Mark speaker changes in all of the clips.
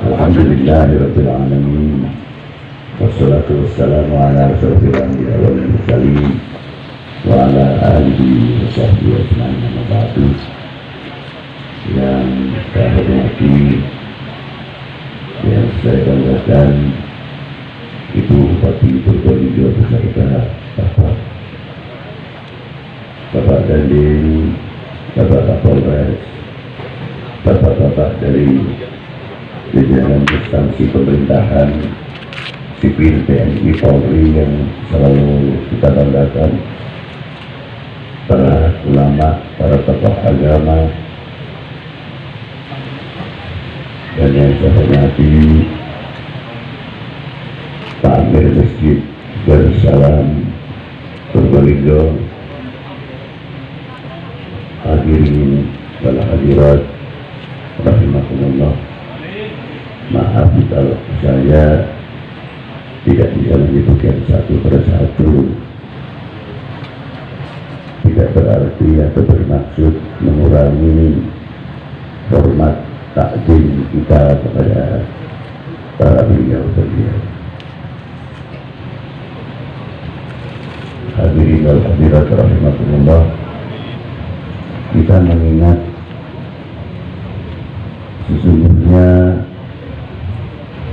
Speaker 1: Alhamdulillahirabbil alamin. Wassalatu wassalamu ala asyrofil anbiya'i wal mursalin wa ala alihi wa sahbihi ajma'in, amma ba'du. Yang saya hormati, yang saya banggakan, Ibu Bupati Purbalingga beserta Bapak Dandim, Bapak Kapolres, Bapak-bapak dari jajaran instansi pemerintahan sipil TNI Polri yang selalu kita banggakan, para ulama, para tokoh agama, dan yang saya hormati Pak Amir Masjid Darussalam Purbalingga, hadirin wal hadirat rahimakumullah. Maaf kalau saya tidak bisa menyebutkan satu persatu, tidak berarti atau bermaksud mengurangi hormat takzim kita kepada para beliau-beliau. Hadirin wal hadirat rahimakumullah, kita mengingat sesungguhnya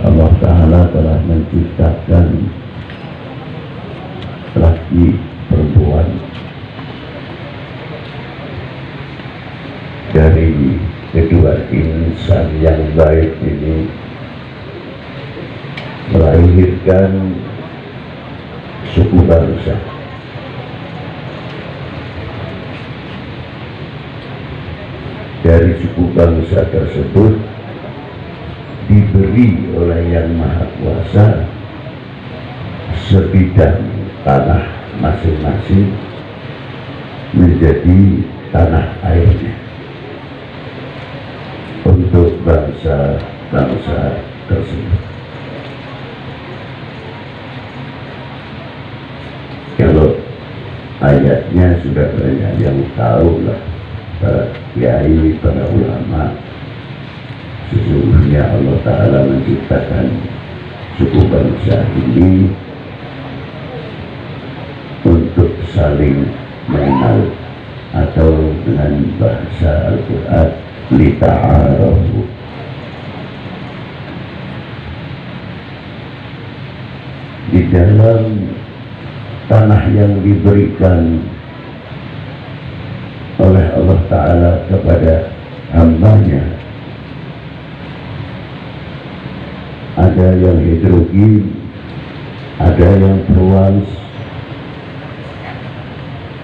Speaker 1: Allah Ta'ala telah menciptakan laki perempuan dari kedua insan yang baik ini, melahirkan suku bangsa. Dari suku bangsa tersebut diberi oleh Yang Maha Kuasa sebidang tanah masing-masing menjadi tanah airnya untuk bangsa-bangsa tersebut. Kalau ayatnya sudah banyak yang tahu lah, para kiai, para ulama. Sesungguhnya Allah Ta'ala menciptakan suku bangsa ini untuk saling mengenal, atau dengan bahasa Al-Quran lita'arafu. Di dalam tanah yang diberikan oleh Allah Ta'ala kepada hambanya, ada yang heterogen, ada yang plural,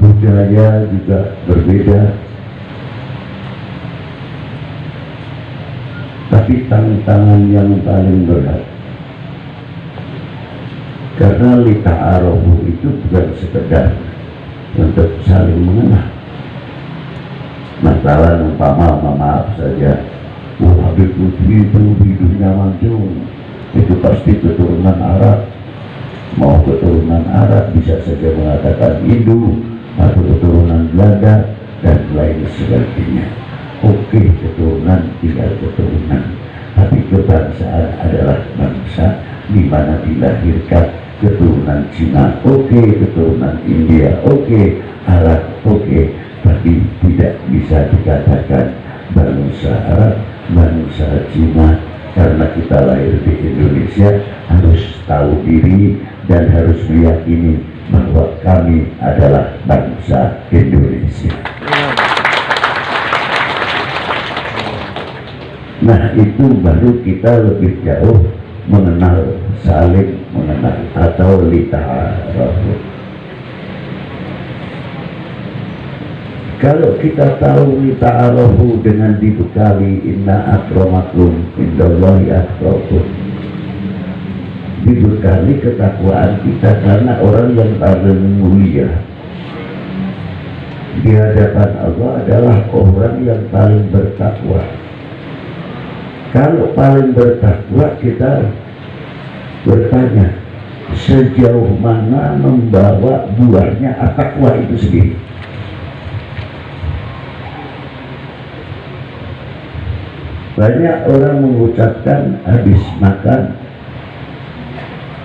Speaker 1: budaya juga berbeda, tapi tantangan yang paling berat, karena lita'arafu itu bukan sekedar untuk saling mengenal. Masalah umpama, maaf saja, Habib Lutfi itu hidupnya mancung, itu pasti keturunan Arab. Mau keturunan Arab bisa saja mengatakan Hindu, atau keturunan Belanda dan lain sebagainya. Oke, keturunan tinggal keturunan, tapi kebangsaan adalah bangsa di mana dilahirkan keturunan Cina, oke, keturunan India, oke, Arab, oke, tapi tidak bisa dikatakan bangsa Arab, bangsa Cina. Karena kita lahir di Indonesia, harus tahu diri dan harus meyakini bahwa kami adalah bangsa Indonesia. Nah, itu baru kita lebih jauh mengenal, saling mengenal, atau lita'arafu. Kalau kita tahu ta'arufu dengan dibekali inna akramakum indallahi atqakum, dibekali ketakwaan kita, karena orang yang paling mulia di hadapan Allah adalah orang yang paling bertakwa. Kalau paling bertakwa, kita bertanya sejauh mana membawa buahnya at-taqwa itu sendiri. Banyak orang mengucapkan habis makan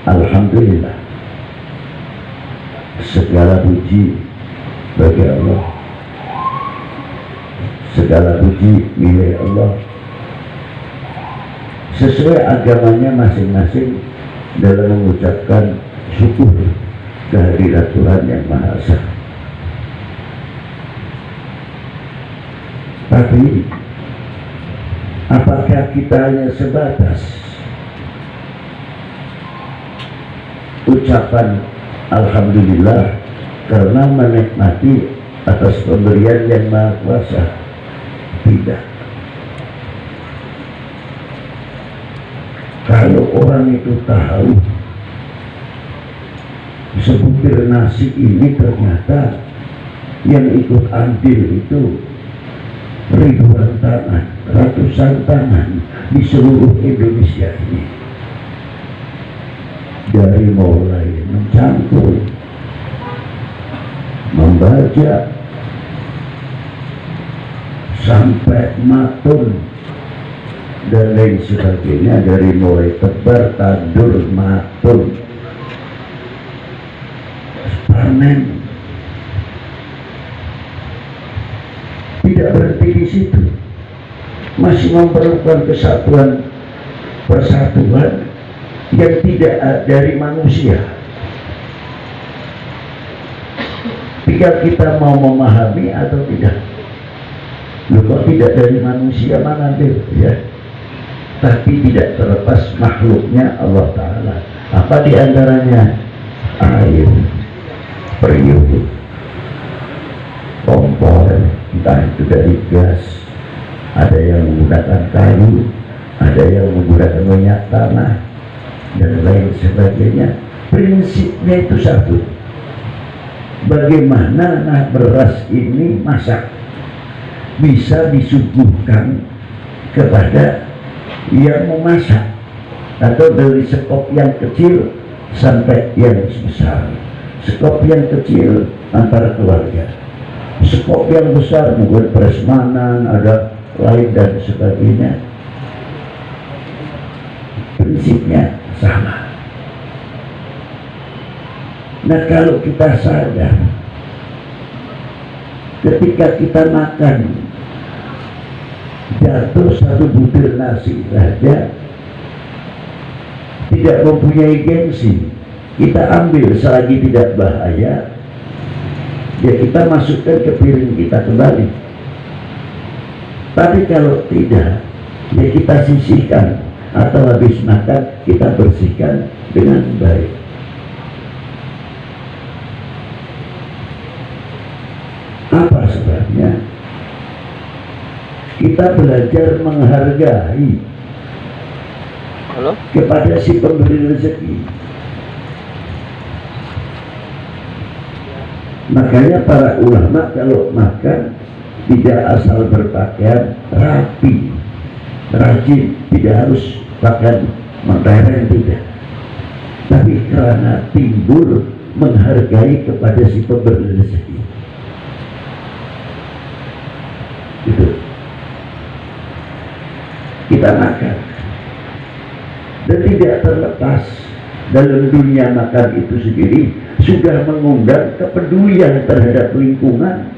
Speaker 1: alhamdulillah, segala puji bagi Allah, segala puji milik Allah, sesuai agamanya masing-masing dalam mengucapkan syukur kehadirat Tuhan yang Maha Esa. Tapi apakah kita hanya sebatas ucapan alhamdulillah karena menikmati atas pemberian yang Maha Kuasa? Tidak. Kalau orang itu tahu sebutir nasi ini ternyata yang ikut andil itu ribuan tangan, ratusan tangan di seluruh Indonesia ini, dari mulai mencangkul, membaca, sampai matun dan lain sebagainya, dari mulai tebar, tandur, matun, panen. Tidak berhenti di situ, masih memerlukan kesatuan persatuan yang tidak dari manusia. Tinggal kita mau memahami atau tidak. Kalau tidak dari manusia mana deh, ya. Tapi tidak terlepas makhluknya Allah Ta'ala. Apa diantaranya? Air, periuk, kompor, entah itu dari gas, ada yang menggunakan kayu, ada yang menggunakan minyak tanah, dan lain sebagainya. Prinsipnya itu satu. Bagaimana beras ini masak bisa disuguhkan kepada yang memasak, atau dari sekop yang kecil sampai yang besar. Sekop yang kecil antara keluarga, sekop yang besar mungkin prasmanan, ada lain dan sebagainya. Prinsipnya sama. Nah, kalau kita sadar ketika kita makan jatuh satu butir nasi saja tidak mempunyai gengsi, kita ambil selagi tidak bahaya, ya kita masukkan ke piring kita kembali. Tapi kalau tidak, ya kita sisihkan, atau habis makan kita bersihkan dengan baik. Apa sebabnya? Kita belajar menghargai kepada si pemberi rezeki. Makanya para ulama kalau makan tidak asal berpakaian rapi, rajin, tidak harus pakaian modern, tidak, tapi karena timbul menghargai kepada si pemberi rezeki. Itu kita makan, dan tidak terlepas dalam dunia makan itu sendiri sudah mengundang kepedulian terhadap lingkungan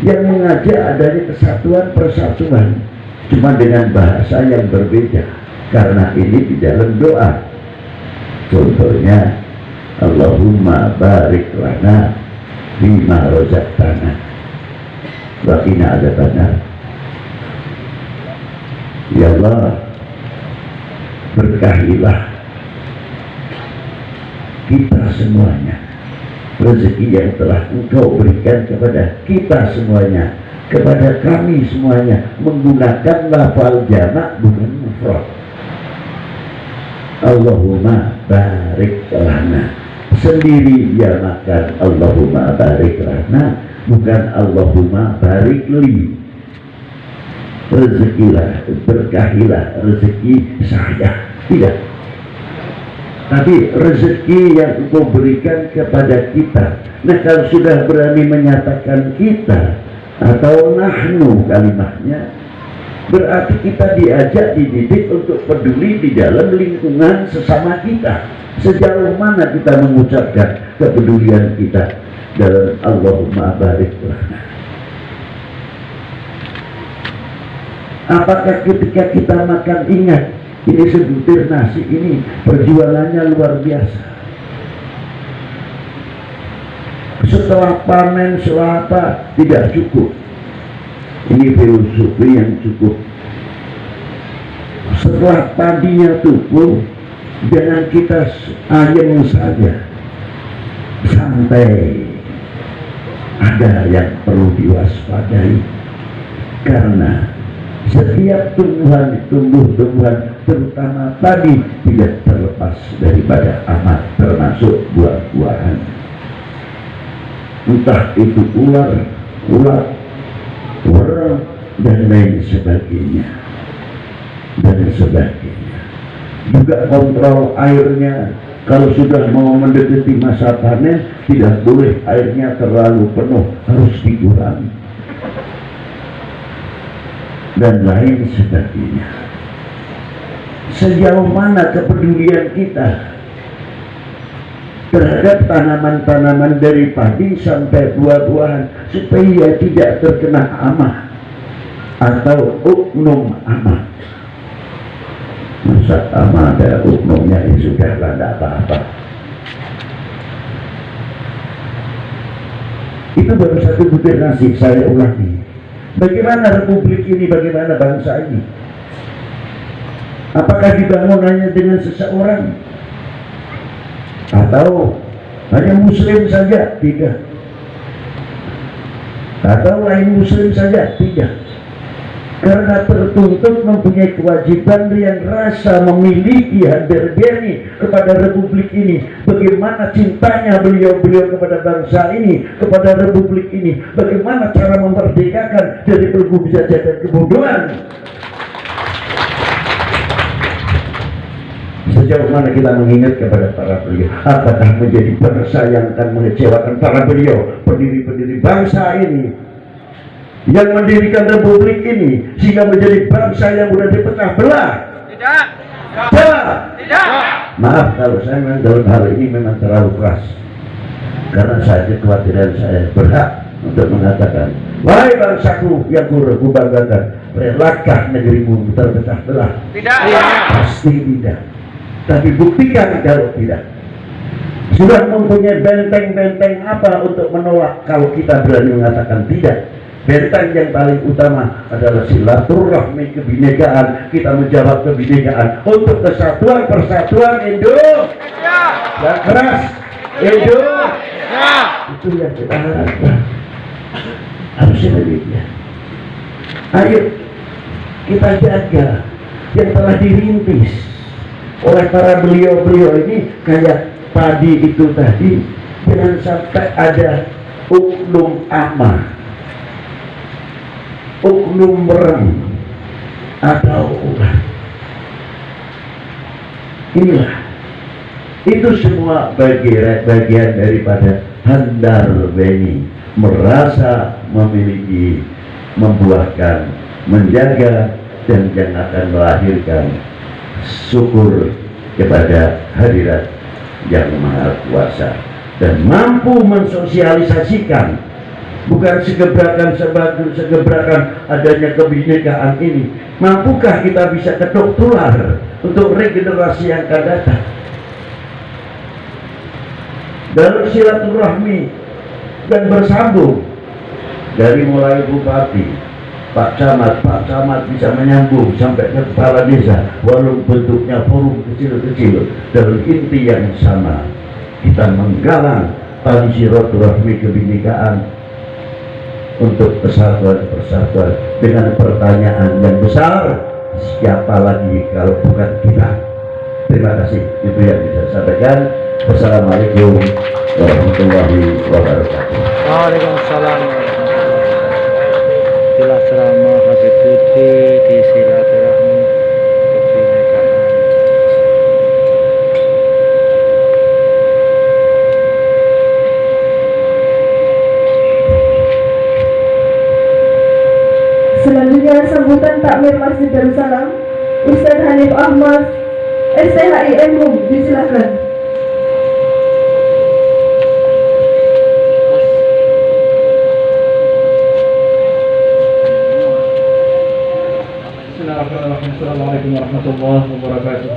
Speaker 1: yang mengajak adanya kesatuan persatuan, cuma dengan bahasa yang berbeda, karena ini di dalam doa. Contohnya, Allahumma barik lana bima rozaqtana wa qina adzabannar. Ya Allah, berkahilah kita semuanya rezeki yang telah Engkau berikan kepada kita semuanya, kepada kami semuanya, menggunakan lafal jamak bukan mufrad. Allahumma barik lana, sendiri dia makan Allahumma barik lana, bukan Allahumma barik li. Rezekilah, berkahilah rezeki saya, tidak. Tapi rezeki yang Engkau berikan kepada kita. Nah, kalau sudah berani menyatakan kita atau nahnu kalimahnya, berarti kita diajak, dididik untuk peduli di dalam lingkungan sesama kita. Sejauh mana kita mengucapkan kepedulian kita dalam Allahumma barik lana. Apakah ketika kita makan ingat ini sebutir nasi ini perjuangannya luar biasa. Setelah panen selapa tidak cukup. Ini filosofi yang cukup. Setelah padinya tumbuh, jangan kita ayam saja, santai. Ada yang perlu diwaspadai, karena setiap tumbuhan terutama padi tidak terlepas daripada amat, termasuk buah-buahan. Entah itu ular, worm, dan lain sebagainya. Juga kontrol airnya. Kalau sudah mau mendekati masa panen, tidak boleh airnya terlalu penuh, harus dikurangi. Dan lain sebagainya. Sejauh mana kepedulian kita terhadap tanaman-tanaman dari padi sampai buah-buahan, supaya tidak terkena amah atau oknum amah. Masa amah ada oknumnya, ya sudah lah, tidak apa-apa. Itu baru satu butir nasi, saya ulangi. Bagaimana republik ini, bagaimana bangsa ini? Apakah dibangun hanya dengan seseorang? Atau hanya muslim saja? Tidak. Atau lain muslim saja? Tidak. Karena tertuntut mempunyai kewajiban yang rasa memiliki hadir berani kepada republik ini. Bagaimana cintanya beliau-beliau kepada bangsa ini, kepada republik ini. Bagaimana cara memerdekakan dari belenggu penjajah dan kebodohan. Sejauh mana kita mengingat kepada para beliau. Apakah menjadi bangsa yang akan mengecewakan para beliau, pendiri-pendiri bangsa ini, yang mendirikan republik ini, sehingga menjadi bangsa yang mudah dipecah belah? Tidak. Maaf kalau saya memang dalam hal ini memang terlalu keras, karena saya kekhawatiran saya berhak untuk mengatakan, wahai bangsaku yang ku banggakan, relakah negerimu terpecah belah? Tidak. Pasti tidak. Tapi buktikan kalau tidak. Sudah mempunyai benteng-benteng apa untuk menolak kalau kita berani mengatakan tidak? Benteng yang paling utama adalah silaturahmi kebinekaan. Kita menjawab kebinekaan untuk kesatuan persatuan Indonesia. Yang keras Indonesia. Itu yang kita harapkan. Harusnya demikian. Ayo kita jaga yang telah dirintis oleh para beliau-beliau ini, kayak padi itu tadi. Jangan sampai ada oknum amah, oknum merem, atau inilah, itu semua bagian daripada handar beni, merasa memiliki, membuahkan, menjaga, dan yang akan melahirkan syukur kepada hadirat yang maha kuasa, dan mampu mensosialisasikan. Bukan segebrakan adanya kebinekaan ini. Mampukah kita bisa ketuk tular untuk regenerasi yang akan datang? Dalam silaturahmi dan bersambung, dari mulai bupati, Pak Camat bisa menyambung sampai ke kepala desa, walaupun bentuknya forum kecil-kecil, dalam inti yang sama. Kita menggalang tali silaturahmi kebinekaan untuk persatuan dengan pertanyaan yang besar, siapa lagi kalau bukan kita. Terima kasih, itu yang bisa saya sampaikan. Wassalamualaikum warahmatullahi wabarakatuh.
Speaker 2: Waalaikumsalam. Itulah ceramah Habib Putih di silaturahmi kebinekaan.
Speaker 3: Selanjutnya sambutan takmir Masjid Darussalam, Ustadz Hanif Ahmad, STHI MHUM, disilakan.
Speaker 4: Bismillahirrahmanirrahim. Assalamualaikum warahmatullahi wabarakatuh.